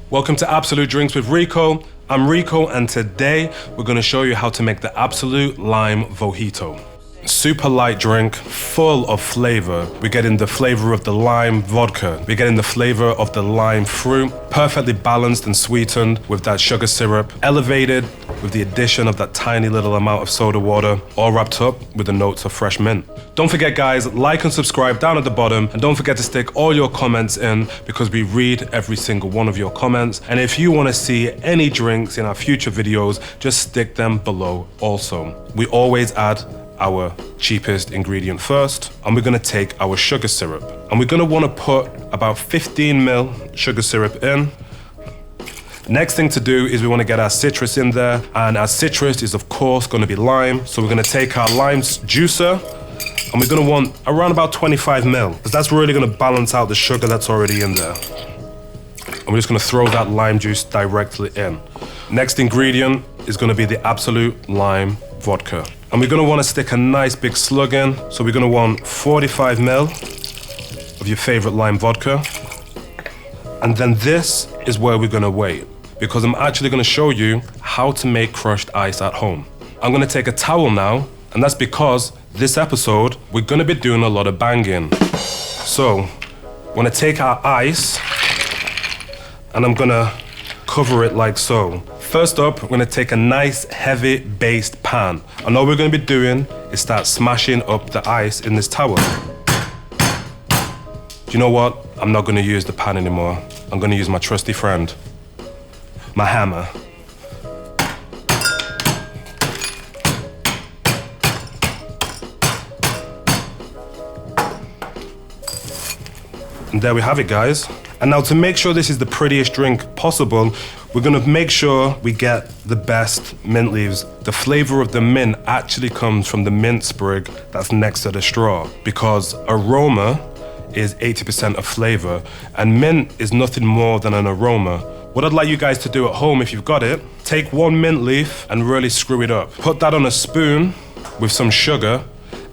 Welcome to Absolut Drinks with Rico. I'm Rico, and today we're gonna show you how to make the Absolut Lime Mojito. Super light drink, full of flavor. We're getting the flavor of the lime vodka. We're getting the flavor of the lime fruit, perfectly balanced and sweetened with that sugar syrup, elevated with the addition of that tiny little amount of soda water, all wrapped up with the notes of fresh mint. Don't forget, guys, like and subscribe down at the bottom, and don't forget to stick all your comments in because we read every single one of your comments. And if you want to see any drinks in our future videos, just stick them below also. We always add our cheapest ingredient first, and we're gonna take our sugar syrup. And we're gonna wanna put about 15 ml sugar syrup in. Next thing to do is we wanna get our citrus in there, and our citrus is of course gonna be lime. So we're gonna take our lime juicer, and we're gonna want around about 25 ml, because that's really gonna balance out the sugar that's already in there. And we're just gonna throw that lime juice directly in. Next ingredient is gonna be the Absolut Lime vodka. And we're gonna wanna stick a nice big slug in. So we're gonna want 45 ml of your favorite lime vodka. And then this is where we're gonna wait, because I'm actually gonna show you how to make crushed ice at home. I'm gonna take a towel now, and that's because this episode, we're gonna be doing a lot of banging. So, we're gonna take our ice, and I'm gonna cover it like so. First up, we're gonna take a nice heavy based pan. And all we're gonna be doing is start smashing up the ice in this towel. Do you know what? I'm not gonna use the pan anymore. I'm gonna use my trusty friend, my hammer. And there we have it, guys. And now to make sure this is the prettiest drink possible, we're gonna make sure we get the best mint leaves. The flavor of the mint actually comes from the mint sprig that's next to the straw, because aroma is 80% of flavor, and mint is nothing more than an aroma. What I'd like you guys to do at home, if you've got it, take one mint leaf and really screw it up. Put that on a spoon with some sugar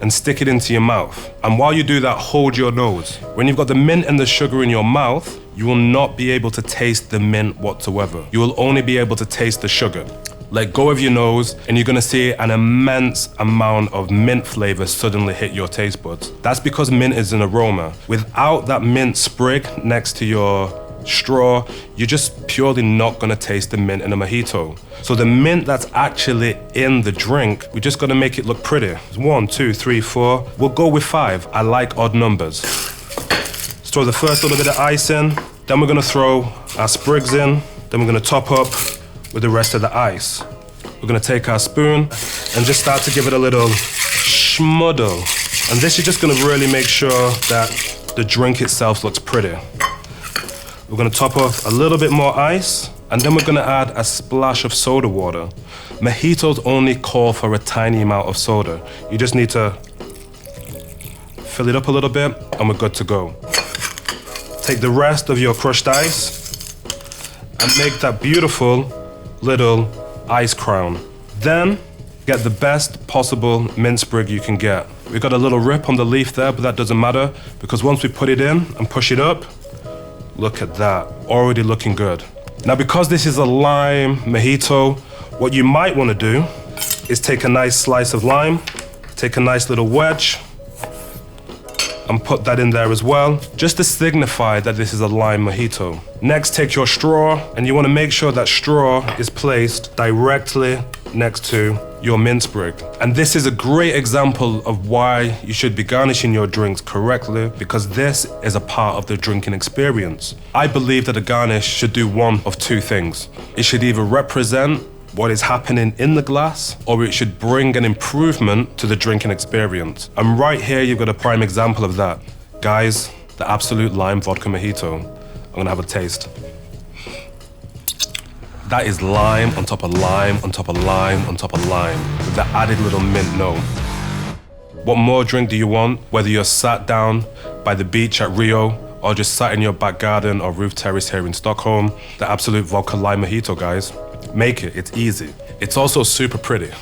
and stick it into your mouth. And while you do that, hold your nose. When you've got the mint and the sugar in your mouth, you will not be able to taste the mint whatsoever. You will only be able to taste the sugar. Let go of your nose, and you're gonna see an immense amount of mint flavor suddenly hit your taste buds. That's because mint is an aroma. Without that mint sprig next to your straw, you're just purely not gonna taste the mint in a mojito. So the mint that's actually in the drink, we just gotta make it look pretty. 1, 2, 3, 4. We'll go with 5. I like odd numbers. Let's throw the first little bit of ice in, then we're gonna throw our sprigs in, then we're gonna top up with the rest of the ice. We're gonna take our spoon and just start to give it a little schmuddle. And this is just gonna really make sure that the drink itself looks pretty. We're gonna top off a little bit more ice, and then we're gonna add a splash of soda water. Mojitos only call for a tiny amount of soda. You just need to fill it up a little bit, and we're good to go. Take the rest of your crushed ice and make that beautiful little ice crown. Then, get the best possible mint sprig you can get. We got a little rip on the leaf there, but that doesn't matter, because once we put it in and push it up, look at that, already looking good. Now, because this is a lime mojito, what you might want to do is take a nice slice of lime, take a nice little wedge, and put that in there as well, just to signify that this is a lime mojito. Next, take your straw, and you want to make sure that straw is placed directly next to your mint sprig. And this is a great example of why you should be garnishing your drinks correctly, because this is a part of the drinking experience. I believe that a garnish should do one of two things. It should either represent what is happening in the glass, or it should bring an improvement to the drinking experience. And right here, you've got a prime example of that. Guys, the Absolut Lime Vodka Mojito. I'm gonna have a taste. That is lime on top of lime on top of lime on top of lime, with the added little mint note. What more drink do you want? Whether you're sat down by the beach at Rio, or just sat in your back garden or roof terrace here in Stockholm, the Absolut Vodka Lime Mojito, guys. Make it, it's easy. It's also super pretty.